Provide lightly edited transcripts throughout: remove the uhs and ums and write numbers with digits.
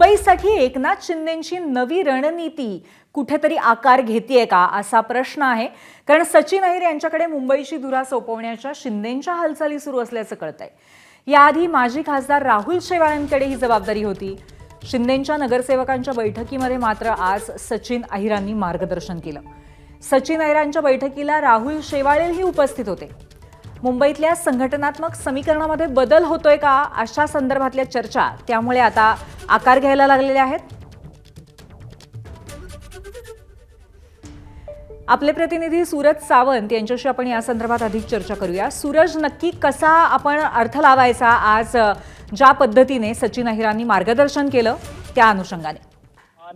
मुंबईसाठी एकनाथ शिंदेंची नवी रणनीती कुठेतरी आकार घेतेय का असा प्रश्न आहे। कारण सचिन अहिर यांच्याकडे मुंबईची धुरा सोपवण्याच्या शिंदेंच्या हालचाली सुरू असल्याचं कळतंय। याआधी माजी खासदार राहुल शेवाळेंकडे ही जबाबदारी होती। शिंदेंच्या नगरसेवकांच्या बैठकीमध्ये मात्र आज सचिन अहिरांनी मार्गदर्शन केलं। सचिन अहिरांच्या बैठकीला राहुल शेवाळेही उपस्थित होते। मुंबईतल्या संघटनात्मक समीकरणामध्ये बदल होतोय का अशा संदर्भातल्या चर्चा त्यामुळे आता आकार घ्यायला लागलेल्या आहेत। आपले प्रतिनिधी सूरज सावंत यांच्याशी आपण या संदर्भात अधिक चर्चा करूया। सूरज, नक्की कसा आपण अर्थ लावायचा आज ज्या पद्धतीने सचिन अहिरांनी मार्गदर्शन केलं त्या अनुषंगाने?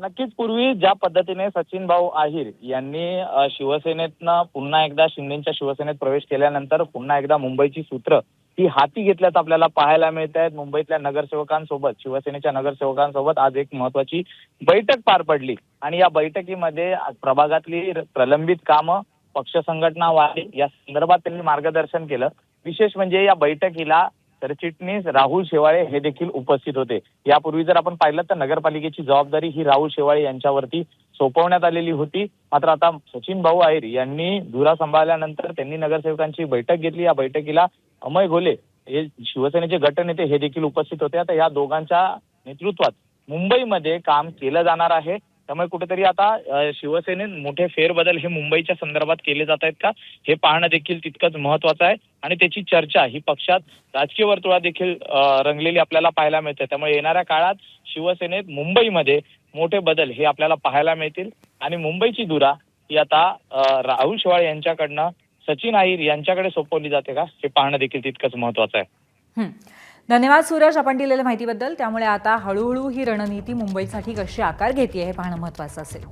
नक्कीच पूर्वी ज्या पद्धतीने सचिन भाऊ अहिर यांनी शिवसेनेतनं पुन्हा एकदा शिंदेच्या शिवसेनेत प्रवेश केल्यानंतर पुन्हा एकदा मुंबईची सूत्र ही हाती घेतल्याचं आपल्याला पाहायला मिळत आहेत। मुंबईतल्या नगरसेवकांसोबत, शिवसेनेच्या नगरसेवकांसोबत आज एक महत्त्वाची बैठक पार पडली आणि या बैठकीमध्ये प्रभागातली प्रलंबित कामं, पक्ष संघटना वाढी या संदर्भात त्यांनी मार्गदर्शन केलं। विशेष म्हणजे या बैठकीला सरचिटणीस राहुल शेवाळे हे देखील उपस्थित होते। यापूर्वी जर आपण पाहिलं तर नगरपालिकेची जबाबदारी ही राहुल शेवाळे यांच्यावरती सोपवण्यात आलेली होती। मात्र आता सचिन भाऊ अहिर यांनी धुरा सांभाळल्यानंतर त्यांनी नगरसेवकांची बैठक घेतली। या बैठकीला अमय घोले हे शिवसेनेचे गटनेते हे देखील उपस्थित होते। आता या दोघांच्या नेतृत्वात मुंबईमध्ये काम केलं जाणार आहे। त्यामुळे कुठेतरी आता शिवसेनेत मोठे फेरबदल हे मुंबईच्या संदर्भात केले जात आहेत का हे पाहणं देखील तितकंच महत्त्वाचं आहे आणि त्याची चर्चा ही पक्षात राजकीय वर्तुळात देखील रंगलेली आपल्याला पाहायला मिळते। त्यामुळे येणाऱ्या काळात शिवसेनेत मुंबईमध्ये मोठे बदल हे आपल्याला पाहायला मिळतील आणि मुंबईची धुरा ही आता राहुल शेवाळे यांच्याकडनं सचिन अहिर यांच्याकडे सोपवली जाते का हे पाहणं देखील तितकंच महत्त्वाचं आहे। धन्यवाद सूरज, आपण दिलेल्या माहितीबद्दल। त्यामुळे आता हळूहळू ही रणनीती मुंबईसाठी कशी आकार घेते हे पाहणं महत्त्वाचं असेल।